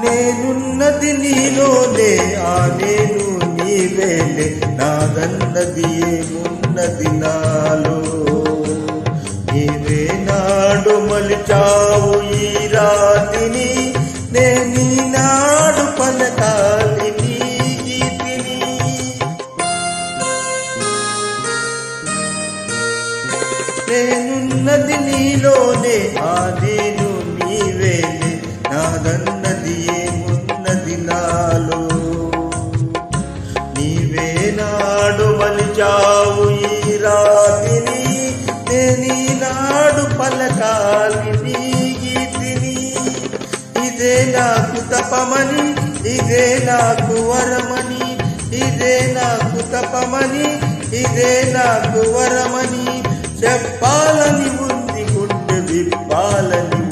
నేనున్నది నీలోనే, ఆ నేను నీవేలే, నాదన్నది ఏమున్నది నాలో. నీవే నాడు మలిచావు ఈ రాతిని, నేనీనాడు పలకాలి నీ గీతిని. నేనున్నది నీలోనే, ఆ నేను నీవేలే, నాదన్నది ఏమున్నది నాలో. నీవే నాడు మలిచావు ఈ రాతిని, నేనీనాడు పలకాలి నీ గీతిని. ఇదే నాకు తపమని, ఇదే నాకు వరమని, ఇదే నాకు తపమని, ఇదే నాకు వరమని చెప్పాలని ఉంది, గుండె విప్పాలని